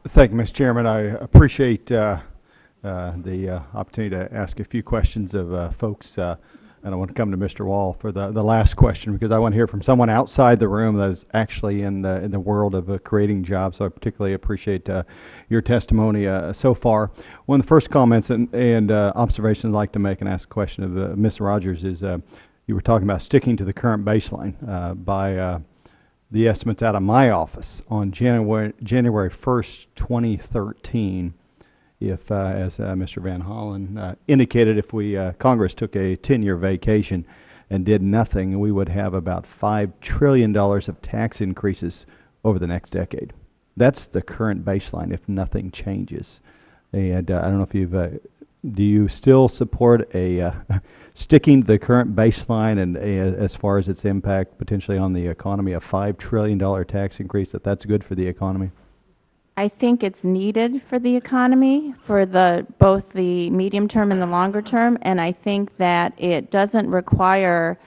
Thank you, Mr. Chairman. I appreciate the opportunity to ask a few questions of folks, and I want to come to Mr. Wall for the last question because I want to hear from someone outside the room that is actually in the world of creating jobs. So I particularly appreciate your testimony so far. One of the first comments and observations I'd like to make and ask a question of Ms. Rogers is you were talking about sticking to the current baseline by the estimates out of my office on January 1st, 2013. If, as Mr. Van Hollen indicated, if Congress took a 10-year vacation and did nothing, we would have about $5 trillion of tax increases over the next decade. That's the current baseline if nothing changes. And I don't know if you've do you still support a sticking to the current baseline and as far as its impact potentially on the economy, a $5 trillion tax increase, that's good for the economy? I think it's needed for the economy for both the medium term and the longer term, and I think that it doesn't require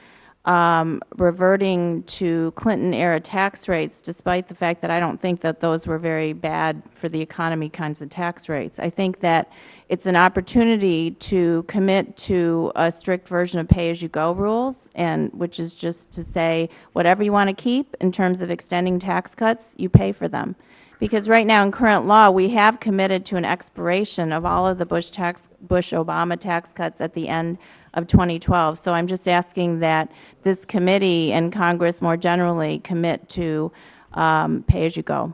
reverting to Clinton-era tax rates, despite the fact that I don't think that those were very bad for the economy kinds of tax rates. I think that it's an opportunity to commit to a strict version of pay-as-you-go rules, and which is just to say whatever you want to keep in terms of extending tax cuts, you pay for them. Because right now in current law, we have committed to an expiration of all of the Bush-Obama tax cuts at the end of 2012. So I'm just asking that this committee and Congress more generally commit to pay-as-you-go.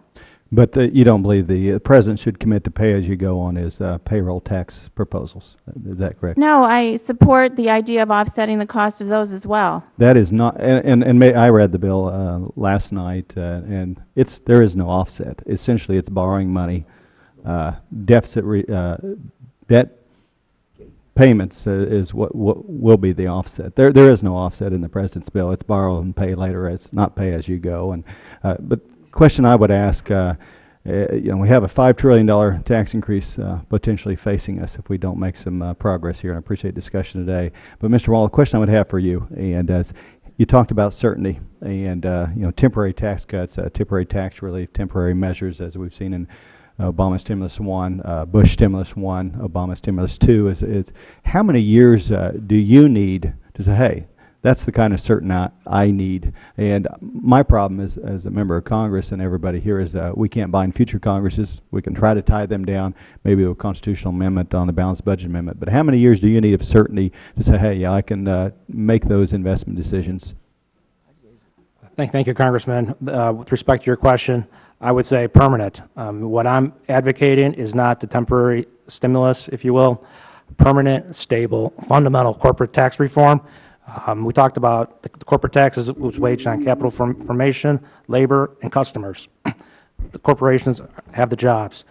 But you don't believe the President should commit to pay-as-you-go on his payroll tax proposals. Is that correct? No, I support the idea of offsetting the cost of those as well. That is not, I read the bill last night, and there is no offset. Essentially, it's borrowing money, debt payments is what will be the offset. There is no offset in the President's bill. It's borrow and pay later. It's not pay-as-you-go. And but question I would ask, we have a $5 trillion tax increase potentially facing us if we don't make some progress here, and I appreciate the discussion today. But Mr. Wall, the question I would have for you, and as you talked about certainty and temporary tax cuts, temporary tax relief, temporary measures as we've seen in Obama Stimulus 1, Bush Stimulus 1, Obama Stimulus 2, is how many years do you need to say, hey, that's the kind of certainty I need? And my problem is, as a member of Congress and everybody here, is we can't bind future Congresses. We can try to tie them down, maybe with a constitutional amendment on the balanced budget amendment. But how many years do you need of certainty to say, hey, yeah, I can make those investment decisions? Thank you, Congressman. With respect to your question, I would say permanent. What I'm advocating is not the temporary stimulus, if you will, permanent, stable, fundamental corporate tax reform. We talked about the corporate taxes was waged on capital formation, labor, and customers. The corporations have the jobs.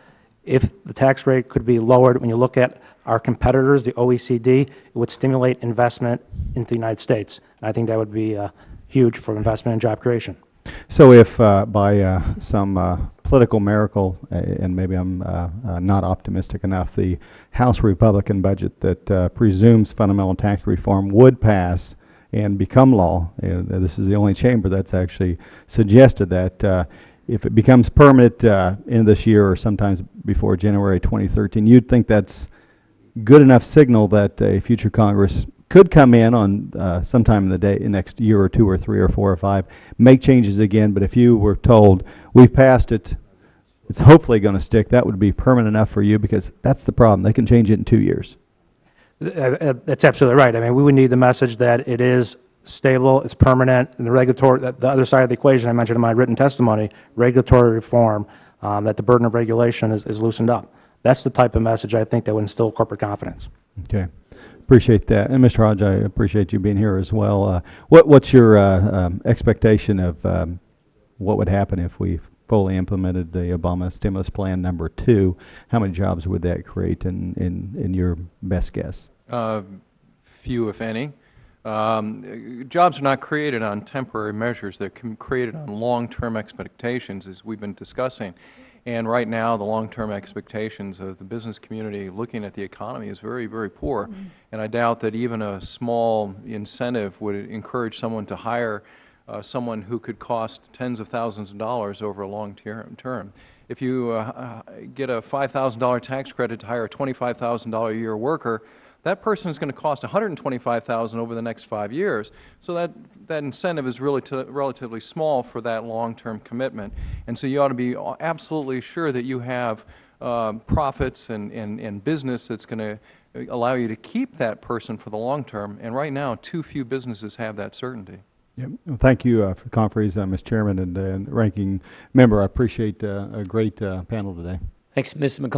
If the tax rate could be lowered, when you look at our competitors, the OECD, it would stimulate investment into the United States. And I think that would be huge for investment and job creation. So if by some political miracle, and maybe I'm not optimistic enough, the House Republican budget that presumes fundamental tax reform would pass and become law, this is the only chamber that's actually suggested that if it becomes permanent in this year or sometimes before January 2013, you'd think that's good enough signal that a future Congress could come in on sometime in the next year or two or three or four or five, make changes again. But if you were told we've passed it, it's hopefully going to stick, that would be permanent enough for you, because that's the problem. They can change it in 2 years. That's absolutely right. I mean, we would need the message that it is stable, it's permanent, and the other side of the equation I mentioned in my written testimony, regulatory reform, that the burden of regulation is loosened up. That's the type of message I think that would instill corporate confidence. Okay. Appreciate that. And Mr. Hodge, I appreciate you being here as well. What's your expectation of what would happen if we fully implemented the Obama stimulus plan number 2? How many jobs would that create in your best guess? Few, if any. Jobs are not created on temporary measures. They're created on long-term expectations, as we've been discussing. And right now, the long-term expectations of the business community looking at the economy is very, very poor. Mm-hmm. And I doubt that even a small incentive would encourage someone to hire someone who could cost tens of thousands of dollars over a long term. if you get a $5,000 tax credit to hire a $25,000 a year worker, that person is going to cost $125,000 over the next 5 years. So that incentive is really relatively small for that long-term commitment. And so you ought to be absolutely sure that you have profits and business that's going to allow you to keep that person for the long term. And right now, too few businesses have that certainty. Yep. Well, thank you for the conference, Mr. Chairman and ranking member. I appreciate a great panel today. Thanks, Mr. McCollum.